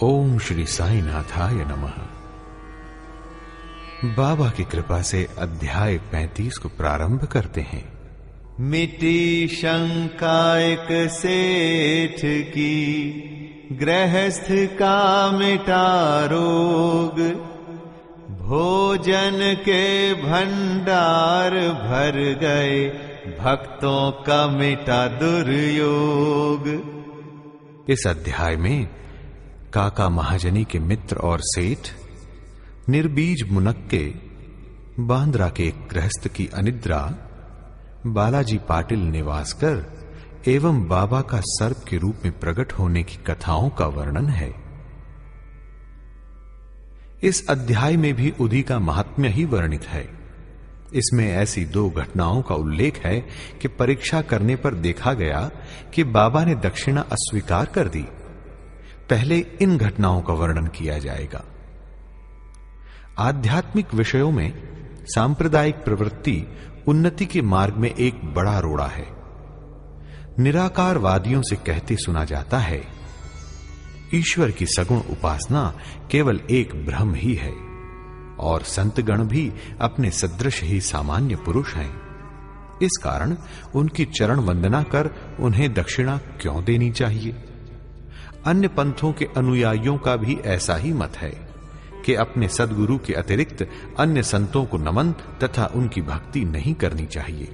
ओम श्री साई नाथाय नमः। बाबा की कृपा से अध्याय 35 को प्रारंभ करते हैं। मिटी शंका एक सेठ की, गृहस्थ का मिटा रोग। भोजन के भंडार भर गए, भक्तों का मिटा दुर्योग। इस अध्याय में काका महाजनी के मित्र और सेठ निर्बीज मुनक्के बांद्रा के एक गृहस्थ की अनिद्रा, बालाजी पाटिल निवासकर एवं बाबा का सर्प के रूप में प्रकट होने की कथाओं का वर्णन है। इस अध्याय में भी उदी का महात्म्य ही वर्णित है। इसमें ऐसी दो घटनाओं का उल्लेख है कि परीक्षा करने पर देखा गया कि बाबा ने दक्षिणा अस्वीकार कर दी। पहले इन घटनाओं का वर्णन किया जाएगा। आध्यात्मिक विषयों में सांप्रदायिक प्रवृत्ति उन्नति के मार्ग में एक बड़ा रोड़ा है। निराकारवादियों से कहते सुना जाता है, ईश्वर की सगुण उपासना केवल एक भ्रम ही है और संतगण भी अपने सदृश ही सामान्य पुरुष हैं। इस कारण उनकी चरण वंदना कर उन्हें दक्षिणा क्यों देनी चाहिए। अन्य पंथों के अनुयायियों का भी ऐसा ही मत है कि अपने सद्गुरु के अतिरिक्त अन्य संतों को नमन तथा उनकी भक्ति नहीं करनी चाहिए।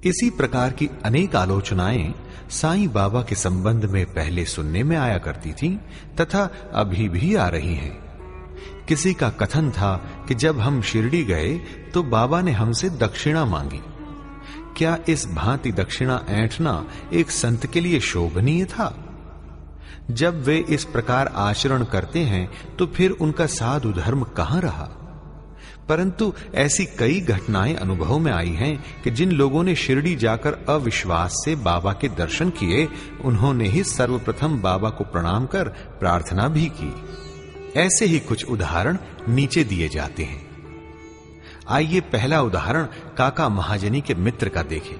इसी प्रकार की अनेक आलोचनाएं साईं बाबा के संबंध में पहले सुनने में आया करती थीं तथा अभी भी आ रही हैं। किसी का कथन था कि जब हम शिरडी गए तो बाबा ने हमसे दक्षिणा मांगी। क्या इस भांति दक्षिणा ऐंठना एक संत के लिए शोभनीय था? जब वे इस प्रकार आचरण करते हैं तो फिर उनका साधु धर्म कहां रहा? परंतु ऐसी कई घटनाएं अनुभव में आई हैं कि जिन लोगों ने शिरडी जाकर अविश्वास से बाबा के दर्शन किए, उन्होंने ही सर्वप्रथम बाबा को प्रणाम कर प्रार्थना भी की। ऐसे ही कुछ उदाहरण नीचे दिए जाते हैं। आइए पहला उदाहरण काका महाजनी के मित्र का देखें।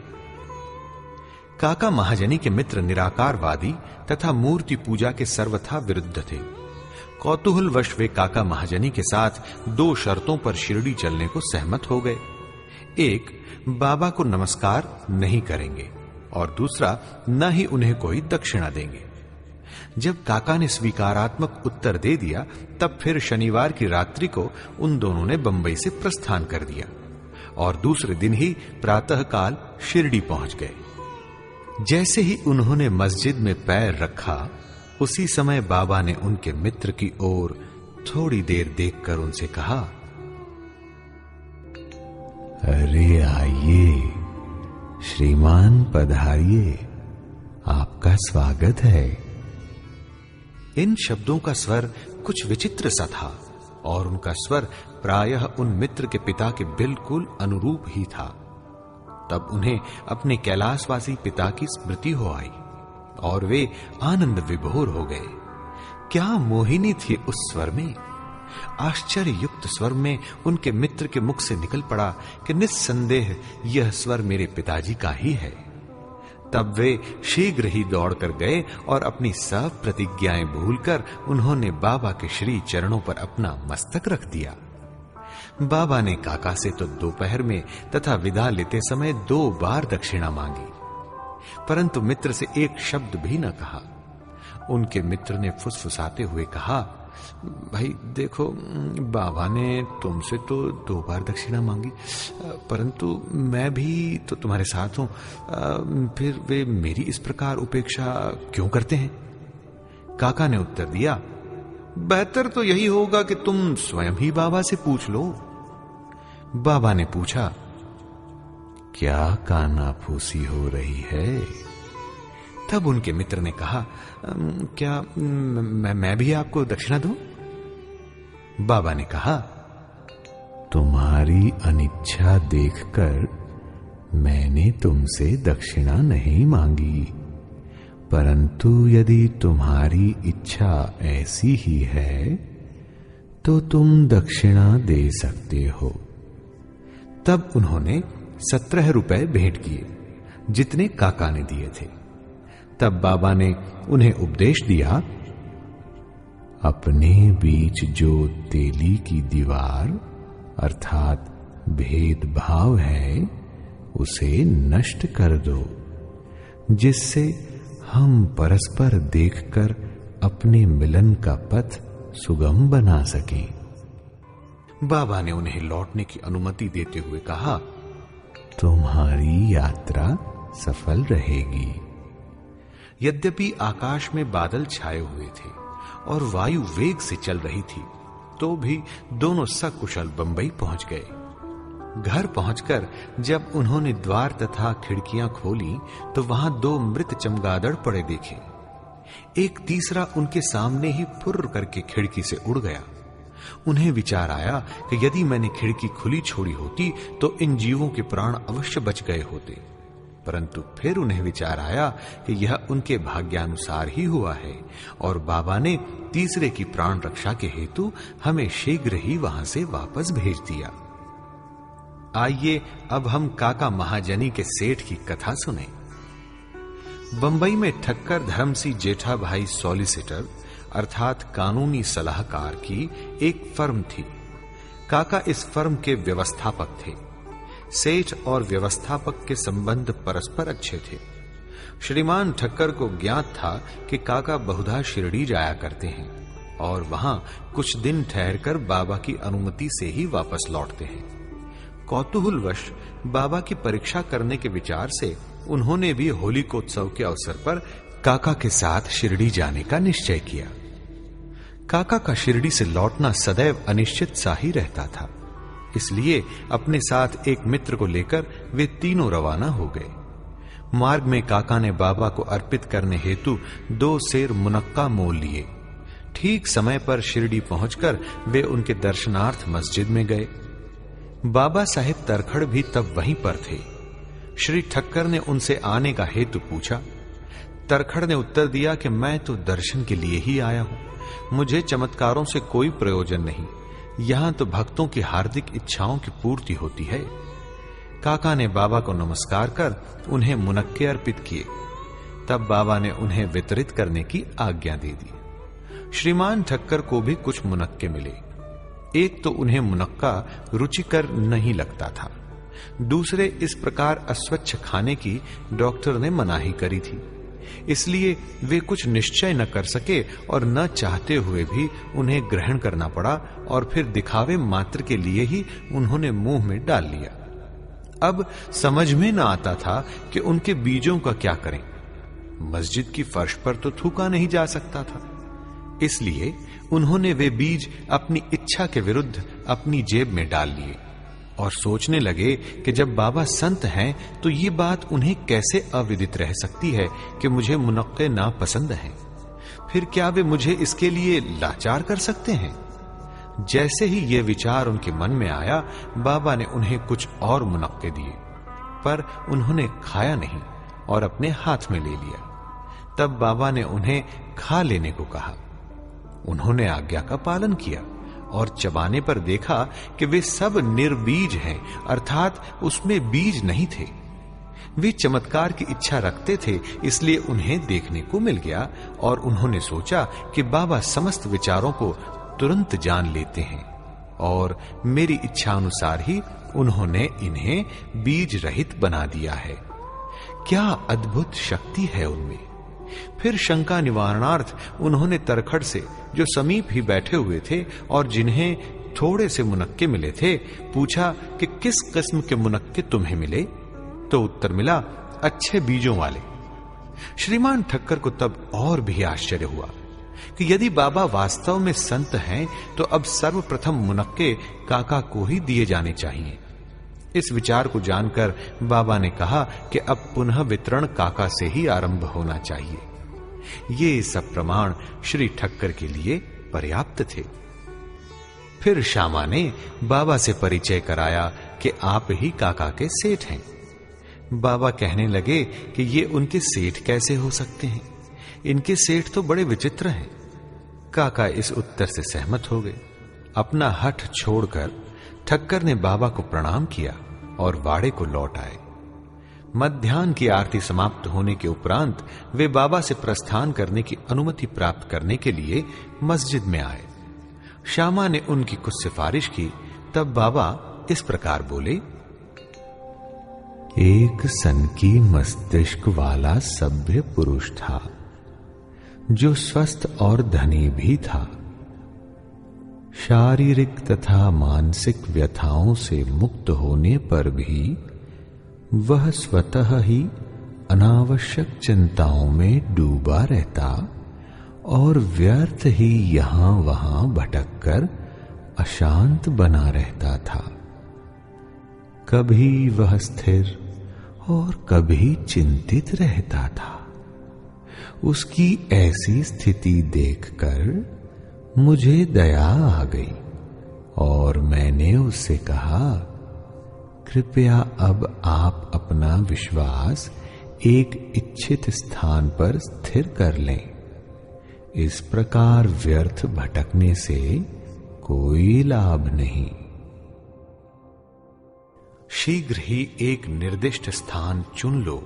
काका महाजनी के मित्र निराकारवादी तथा मूर्ति पूजा के सर्वथा विरुद्ध थे। कौतूहलवश वे काका महाजनी के साथ दो शर्तों पर शिरडी चलने को सहमत हो गए। एक, बाबा को नमस्कार नहीं करेंगे और दूसरा, न ही उन्हें कोई दक्षिणा देंगे। जब काका ने स्वीकारात्मक उत्तर दे दिया, तब फिर शनिवार की रात्रि को उन दोनों ने बंबई से प्रस्थान कर दिया और दूसरे दिन ही प्रातःकाल शिरडी पहुंच गए। जैसे ही उन्होंने मस्जिद में पैर रखा, उसी समय बाबा ने उनके मित्र की ओर थोड़ी देर देखकर उनसे कहा, अरे आइए श्रीमान, पधारिए, आपका स्वागत है। इन शब्दों का स्वर कुछ विचित्र सा था और उनका स्वर प्रायः उन मित्र के पिता के बिल्कुल अनुरूप ही था। तब उन्हें अपने कैलाशवासी पिता की स्मृति हो आई और वे आनंद विभोर हो गए। क्या मोहिनी थी उस स्वर में। आश्चर्य युक्त स्वर में उनके मित्र के मुख से निकल पड़ा कि निस्संदेह यह स्वर मेरे पिताजी का ही है। तब वे शीघ्र ही दौड़कर गए और अपनी सब प्रतिज्ञाएं भूलकर उन्होंने बाबा के श्री चरणों पर अपना मस्तक रख दिया। बाबा ने काका से तो दोपहर में तथा विदा लेते समय 2 बार दक्षिणा मांगी, परंतु मित्र से एक शब्द भी न कहा। उनके मित्र ने फुसफुसाते हुए कहा, भाई देखो, बाबा ने तुमसे तो 2 बार दक्षिणा मांगी, परंतु मैं भी तो तुम्हारे साथ हूं, फिर वे मेरी इस प्रकार उपेक्षा क्यों करते हैं? काका ने उत्तर दिया, बेहतर तो यही होगा कि तुम स्वयं ही बाबा से पूछ लो। बाबा ने पूछा, क्या कानाफूसी हो रही है? तब उनके मित्र ने कहा, क्या मैं भी आपको दक्षिणा दूं? बाबा ने कहा, तुम्हारी अनिच्छा देखकर मैंने तुमसे दक्षिणा नहीं मांगी, परंतु यदि तुम्हारी इच्छा ऐसी ही है तो तुम दक्षिणा दे सकते हो। तब उन्होंने 17 रुपए भेंट किए, जितने काका ने दिए थे। तब बाबा ने उन्हें उपदेश दिया, अपने बीच जो तेली की दीवार अर्थात भेदभाव है उसे नष्ट कर दो, जिससे हम परस्पर देखकर अपने मिलन का पथ सुगम बना सकें। बाबा ने उन्हें लौटने की अनुमति देते हुए कहा, तुम्हारी यात्रा सफल रहेगी। यद्यपि आकाश में बादल छाए हुए थे और वायु वेग से चल रही थी, तो भी दोनों सकुशल बंबई पहुंच गए। घर पहुंचकर जब उन्होंने द्वार तथा खिड़कियां खोली तो वहां 2 मृत चमगादड़ पड़े देखे। एक तीसरा उनके सामने ही फुर्र करके खिड़की से उड़ गया। उन्हें विचार आया कि यदि मैंने खिड़की खुली छोड़ी होती तो इन जीवों के प्राण अवश्य बच गए होते, परंतु फिर उन्हें विचार आया कि यह उनके भाग्यानुसार ही हुआ है और बाबा ने तीसरे की प्राण रक्षा के हेतु हमें शीघ्र ही वहां से वापस भेज दिया। आइए अब हम काका महाजनी के सेठ की कथा सुने। बंबई में ठक्कर धर्मसी जेठा भाई सॉलिसिटर अर्थात कानूनी सलाहकार की एक फर्म थी। काका इस फर्म के व्यवस्थापक थे। सेठ और व्यवस्थापक के संबंध परस्पर अच्छे थे। श्रीमान ठक्कर को ज्ञात था कि काका बहुधा शिरडी जाया करते हैं और वहां कुछ दिन ठहरकर बाबा की अनुमति से ही वापस लौटते हैं। कौतूहलवश बाबा की परीक्षा करने के विचार से उन्होंने भी होलिकोत्सव के अवसर पर काका के साथ शिरडी जाने का निश्चय किया। काका का शिरडी से लौटना सदैव अनिश्चित सा ही रहता था, इसलिए अपने साथ एक मित्र को लेकर वे तीनों रवाना हो गए। मार्ग में काका ने बाबा को अर्पित करने हेतु 2 सेर मुनक्का मोल लिए। ठीक समय पर शिरडी पहुंचकर वे उनके दर्शनार्थ मस्जिद में गए। बाबा साहेब तरखड़ भी तब वहीं पर थे। श्री ठक्कर ने उनसे आने का हेतु पूछा। तरखड़ ने उत्तर दिया कि मैं तो दर्शन के लिए ही आया हूं, मुझे चमत्कारों से कोई प्रयोजन नहीं, यहां तो भक्तों की हार्दिक इच्छाओं की पूर्ति होती है। काका ने बाबा को नमस्कार कर उन्हें मुनक्के अर्पित किए। तब बाबा ने उन्हें वितरित करने की आज्ञा दे दी। श्रीमान ठक्कर को भी कुछ मुनक्के मिले। एक तो उन्हें मुनक्का रुचिकर नहीं लगता था, दूसरे इस प्रकार अस्वच्छ खाने की डॉक्टर ने मनाही करी थी, इसलिए वे कुछ निश्चय न कर सके और न चाहते हुए भी उन्हें ग्रहण करना पड़ा और फिर दिखावे मात्र के लिए ही उन्होंने मुंह में डाल लिया। अब समझ में न आता था कि उनके बीजों का क्या करें। मस्जिद की फर्श पर तो थूका नहीं जा सकता था, इसलिए उन्होंने वे बीज अपनी इच्छा के विरुद्ध अपनी जेब में डाल लिए और सोचने लगे कि जब बाबा संत हैं तो ये बात उन्हें कैसे अविदित रह सकती है कि मुझे मुनक्के नापसंद हैं। फिर क्या वे मुझे इसके लिए लाचार कर सकते हैं? जैसे ही ये विचार उनके मन में आया, बाबा ने उन्हें कुछ और मुनक्के दिए, पर उन्होंने खाया नहीं और अपने हाथ में ले लिया। तब बाबा ने उन्हें खा लेने को कहा। उन्होंने आज्ञा का पालन किया और चबाने पर देखा कि वे सब निर्बीज हैं, अर्थात उसमें बीज नहीं थे। वे चमत्कार की इच्छा रखते थे, इसलिए उन्हें देखने को मिल गया और उन्होंने सोचा कि बाबा समस्त विचारों को तुरंत जान लेते हैं और मेरी इच्छा अनुसार ही उन्होंने इन्हें बीज रहित बना दिया है। क्या अद्भुत शक्ति है उनमें। फिर शंका निवारणार्थ उन्होंने तरखड़ से, जो समीप ही बैठे हुए थे और जिन्हें थोड़े से मुनक्के मिले थे, पूछा कि किस किस्म के मुनक्के तुम्हें मिले? तो उत्तर मिला, अच्छे बीजों वाले। श्रीमान ठक्कर को तब और भी आश्चर्य हुआ कि यदि बाबा वास्तव में संत हैं तो अब सर्वप्रथम मुनक्के काका को ही दिए जाने चाहिए। इस विचार को जानकर बाबा ने कहा कि अब पुनः वितरण काका से ही आरंभ होना चाहिए। ये सब प्रमाण श्री ठक्कर के लिए पर्याप्त थे। फिर श्यामा ने बाबा से परिचय कराया कि आप ही काका के सेठ हैं। बाबा कहने लगे कि ये उनके सेठ कैसे हो सकते हैं, इनके सेठ तो बड़े विचित्र हैं। काका इस उत्तर से सहमत हो गए। अपना हठ छोड़कर ठक्कर ने बाबा को प्रणाम किया और वाड़े को लौट आए। मध्याह्न की आरती समाप्त होने के उपरांत वे बाबा से प्रस्थान करने की अनुमति प्राप्त करने के लिए मस्जिद में आए। श्यामा ने उनकी कुछ सिफारिश की। तब बाबा इस प्रकार बोले, एक सनकी मस्तिष्क वाला सभ्य पुरुष था, जो स्वस्थ और धनी भी था। शारीरिक तथा मानसिक व्यथाओं से मुक्त होने पर भी वह स्वतः ही अनावश्यक चिंताओं में डूबा रहता और व्यर्थ ही यहां वहां भटककर अशांत बना रहता था। कभी वह स्थिर और कभी चिंतित रहता था। उसकी ऐसी स्थिति देखकर मुझे दया आ गई और मैंने उससे कहा, कृपया अब आप अपना विश्वास एक इच्छित स्थान पर स्थिर कर लें। इस प्रकार व्यर्थ भटकने से कोई लाभ नहीं। शीघ्र ही एक निर्दिष्ट स्थान चुन लो।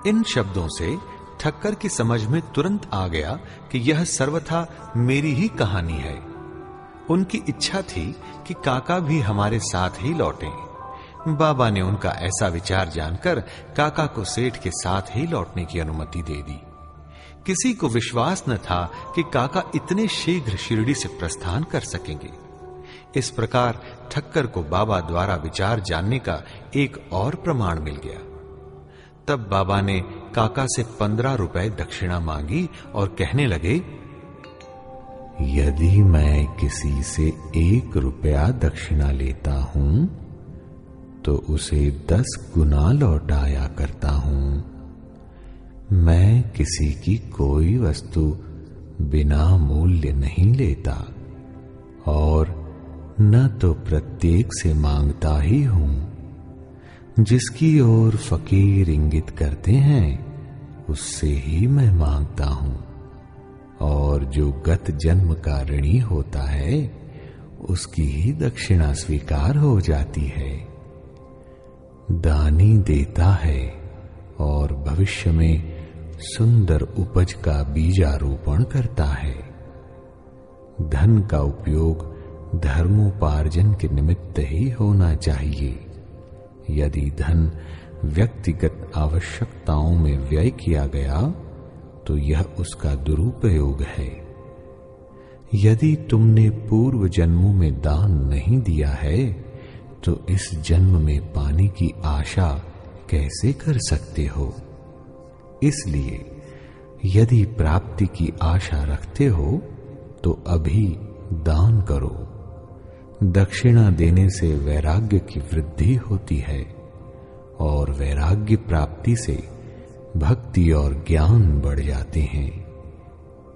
इन शब्दों से ठक्कर की समझ में तुरंत आ गया कि यह सर्वथा मेरी ही कहानी है। उनकी इच्छा थी कि काका भी हमारे साथ ही लौटें। बाबा ने उनका ऐसा विचार जानकर काका को सेठ के साथ ही लौटने की अनुमति दे दी। किसी को विश्वास न था कि काका इतने शीघ्र शिरडी से प्रस्थान कर सकेंगे। इस प्रकार ठक्कर को बाबा द्वारा विचार जानने का एक और प्रमाण मिल गया। तब बाबा ने काका से 15 रुपए दक्षिणा मांगी और कहने लगे, यदि मैं किसी से 1 रुपया दक्षिणा लेता हूं तो उसे 10 गुना लौटाया करता हूं। मैं किसी की कोई वस्तु बिना मूल्य नहीं लेता और न तो प्रत्येक से मांगता ही हूं। जिसकी ओर फकीर इंगित करते हैं उससे ही मैं मांगता हूं, और जो गत जन्म का ऋणी होता है उसकी ही दक्षिणा स्वीकार हो जाती है। दानी देता है और भविष्य में सुंदर उपज का बीजारोपण करता है। धन का उपयोग धर्मोपार्जन के निमित्त ही होना चाहिए। यदि धन व्यक्तिगत आवश्यकताओं में व्यय किया गया तो यह उसका दुरुपयोग है। यदि तुमने पूर्व जन्मों में दान नहीं दिया है तो इस जन्म में पाने की आशा कैसे कर सकते हो? इसलिए यदि प्राप्ति की आशा रखते हो तो अभी दान करो। दक्षिणा देने से वैराग्य की वृद्धि होती है और वैराग्य प्राप्ति से भक्ति और ज्ञान बढ़ जाते हैं।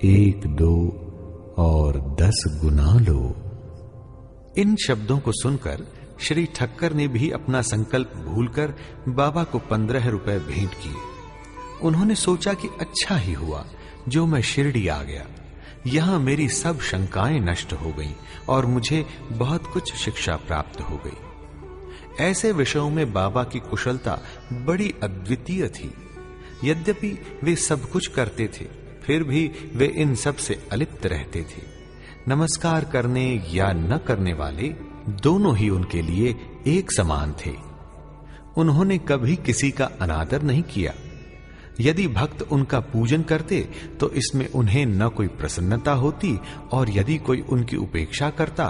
1, 2 और 10 गुना लो। इन शब्दों को सुनकर श्री ठक्कर ने भी अपना संकल्प भूलकर बाबा को 15 रुपए भेंट किए। उन्होंने सोचा कि अच्छा ही हुआ जो मैं शिरडी आ गया। यहां मेरी सब शंकाएं नष्ट हो गईं और मुझे बहुत कुछ शिक्षा प्राप्त हो गई। ऐसे विषयों में बाबा की कुशलता बड़ी अद्वितीय थी। यद्यपि वे सब कुछ करते थे, फिर भी वे इन सब से अलिप्त रहते थे। नमस्कार करने या न करने वाले दोनों ही उनके लिए एक समान थे। उन्होंने कभी किसी का अनादर नहीं किया। यदि भक्त उनका पूजन करते तो इसमें उन्हें न कोई प्रसन्नता होती और यदि कोई उनकी उपेक्षा करता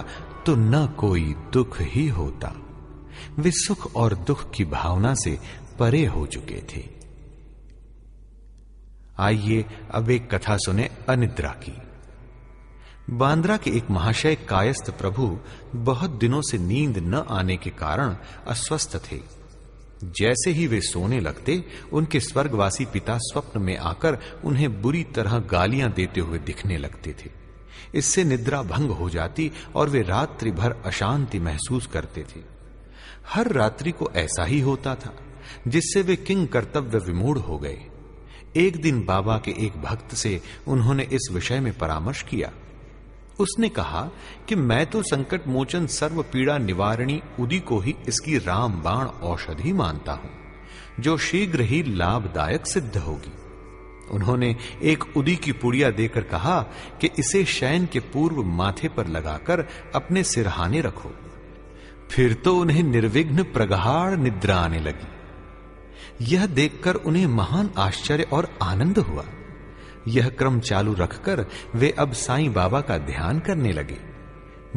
तो न कोई दुख ही होता। वे सुख और दुख की भावना से परे हो चुके थे। आइए अब एक कथा सुने अनिद्रा की। बांद्रा के एक महाशय कायस्थ प्रभु बहुत दिनों से नींद न आने के कारण अस्वस्थ थे। जैसे ही वे सोने लगते, उनके स्वर्गवासी पिता स्वप्न में आकर उन्हें बुरी तरह गालियां देते हुए दिखने लगते थे। इससे निद्रा भंग हो जाती और वे रात्रि भर अशांति महसूस करते थे। हर रात्रि को ऐसा ही होता था, जिससे वे किंग कर्तव्य विमूढ़ हो गए। एक दिन बाबा के एक भक्त से उन्होंने इस विषय में परामर्श किया। उसने कहा कि मैं तो संकट मोचन सर्व पीड़ा निवारणी उदी को ही इसकी रामबाण औषधि मानता हूं। जो शीघ्र ही लाभदायक सिद्ध होगी। उन्होंने एक उदी की पुड़िया देकर कहा कि इसे शयन के पूर्व माथे पर लगाकर अपने सिरहाने रखो। फिर तो उन्हें निर्विघ्न प्रगाढ़ निद्रा आने लगी। यह देखकर उन्हें महान आश्चर्य और आनंद हुआ। यह क्रम चालू रखकर वे अब साईं बाबा का ध्यान करने लगे।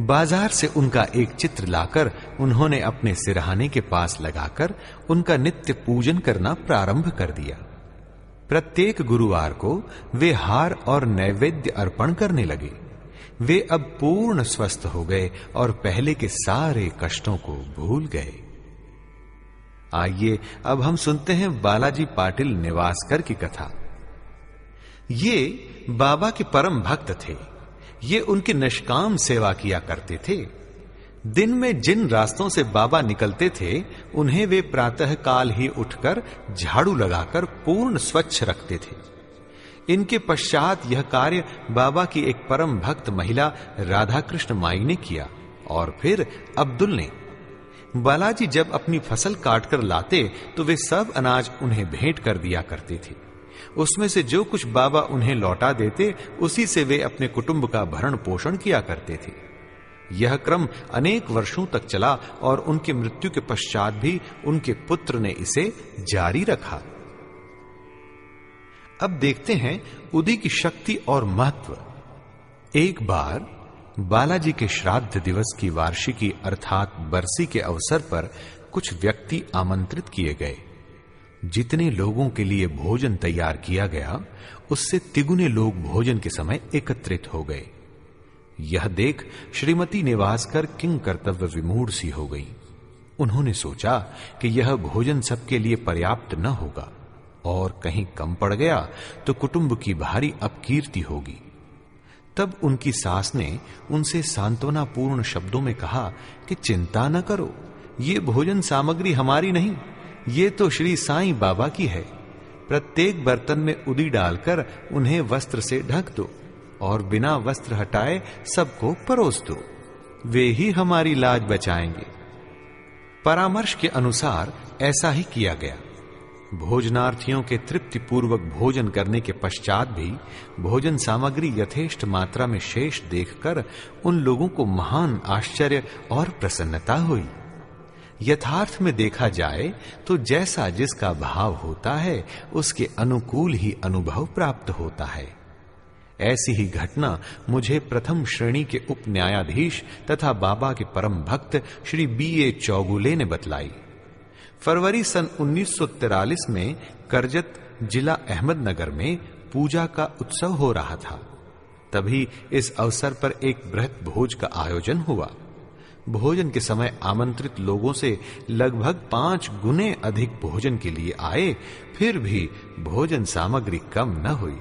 बाजार से उनका एक चित्र लाकर उन्होंने अपने सिरहाने के पास लगाकर उनका नित्य पूजन करना प्रारंभ कर दिया। प्रत्येक गुरुवार को वे हार और नैवेद्य अर्पण करने लगे। वे अब पूर्ण स्वस्थ हो गए और पहले के सारे कष्टों को भूल गए। आइए अब हम सुनते हैं बालाजी पाटिल निवासकर की कथा। ये बाबा के परम भक्त थे। ये उनकी निष्काम सेवा किया करते थे। दिन में जिन रास्तों से बाबा निकलते थे उन्हें वे प्रातः काल ही उठकर झाड़ू लगाकर पूर्ण स्वच्छ रखते थे। इनके पश्चात यह कार्य बाबा की एक परम भक्त महिला राधाकृष्ण माई ने किया और फिर अब्दुल ने। बालाजी जब अपनी फसल काटकर लाते तो वे सब अनाज उन्हें भेंट कर दिया करते थे। उसमें से जो कुछ बाबा उन्हें लौटा देते उसी से वे अपने कुटुंब का भरण पोषण किया करते थे। यह क्रम अनेक वर्षों तक चला और उनकी मृत्यु के पश्चात भी उनके पुत्र ने इसे जारी रखा। अब देखते हैं उदी की शक्ति और महत्व। एक बार बालाजी के श्राद्ध दिवस की वार्षिकी अर्थात बरसी के अवसर पर कुछ व्यक्ति आमंत्रित किए गए। जितने लोगों के लिए भोजन तैयार किया गया उससे तिगुने लोग भोजन के समय एकत्रित हो गए। यह देख श्रीमती निवासकर किंग कर्तव्य विमूढ़ सी हो गई। उन्होंने सोचा कि यह भोजन सबके लिए पर्याप्त न होगा और कहीं कम पड़ गया तो कुटुंब की भारी अपकीर्ति होगी। तब उनकी सास ने उनसे सांत्वनापूर्ण शब्दों में कहा कि चिंता न करो, ये भोजन सामग्री हमारी नहीं, ये तो श्री साईं बाबा की है। प्रत्येक बर्तन में उदी डालकर उन्हें वस्त्र से ढक दो और बिना वस्त्र हटाए सबको परोस दो, वे ही हमारी लाज बचाएंगे। परामर्श के अनुसार ऐसा ही किया गया। भोजनार्थियों के तृप्ति पूर्वक भोजन करने के पश्चात भी भोजन सामग्री यथेष्ट मात्रा में शेष देखकर उन लोगों को महान आश्चर्य और प्रसन्नता हुई। यथार्थ में देखा जाए तो जैसा जिसका भाव होता है उसके अनुकूल ही अनुभव प्राप्त होता है। ऐसी ही घटना मुझे प्रथम श्रेणी के उप न्यायाधीश तथा बाबा के परम भक्त श्री B.A. चौगुले ने बतलाई। फरवरी सन 1943 में करजत जिला अहमदनगर में पूजा का उत्सव हो रहा था। तभी इस अवसर पर एक बृहत भोज का आयोजन हुआ। भोजन के समय आमंत्रित लोगों से लगभग 5 गुने अधिक भोजन के लिए आए, फिर भी भोजन सामग्री कम न हुई।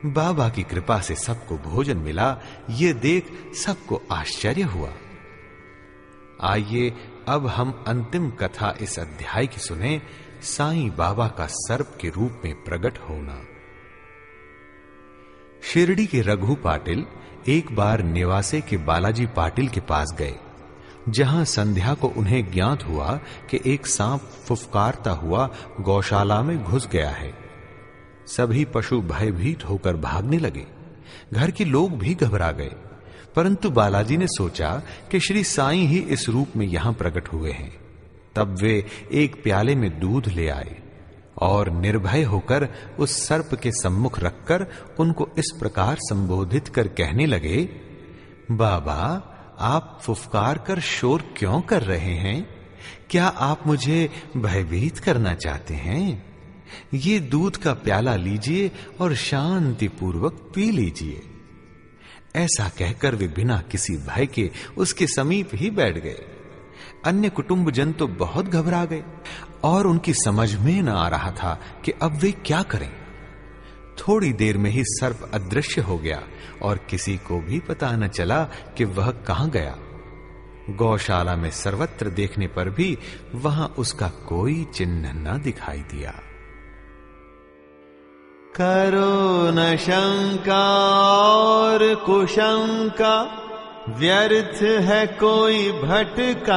बाबा की कृपा से सबको भोजन मिला, ये देख सबको आश्चर्य हुआ। आइए अब हम अंतिम कथा इस अध्याय की सुने, साईं बाबा का सर्प के रूप में प्रकट होना। शिरडी के रघु पाटिल एक बार नेवासे के बालाजी पाटिल के पास गए, जहां संध्या को उन्हें ज्ञात हुआ कि एक सांप फुफकारता हुआ गौशाला में घुस गया है। सभी पशु भयभीत होकर भागने लगे। घर के लोग भी घबरा गए, परंतु बालाजी ने सोचा कि श्री साईं ही इस रूप में यहां प्रकट हुए हैं। तब वे एक प्याले में दूध ले आए और निर्भय होकर उस सर्प के सम्मुख रखकर उनको इस प्रकार संबोधित कर कहने लगे, बाबा, आप फुफकार कर शोर क्यों कर रहे हैं? क्या आप मुझे भयभीत करना चाहते हैं? ये दूध का प्याला लीजिए और शांति पूर्वक पी लीजिए। ऐसा कहकर वे बिना किसी भय के उसके समीप ही बैठ गए। अन्य कुटुंबजन तो बहुत घबरा गए और उनकी समझ में न आ रहा था कि अब वे क्या करें। थोड़ी देर में ही सर्प अदृश्य हो गया और किसी को भी पता न चला कि वह कहां गया। गौशाला में सर्वत्र देखने पर भी वहां उसका कोई चिन्ह न दिखाई दिया। करो न शंका और कुशंका, व्यर्थ है कोई भटकाव।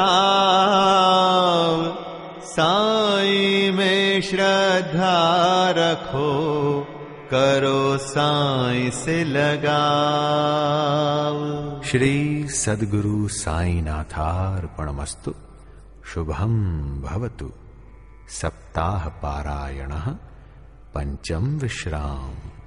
साईं में श्रद्धा रखो, करो साईं से लगाव। श्री सद्गुरु साईनाथार्पणमस्तु। शुभम भवतु। सप्ताह पारायणः पंचम विश्राम।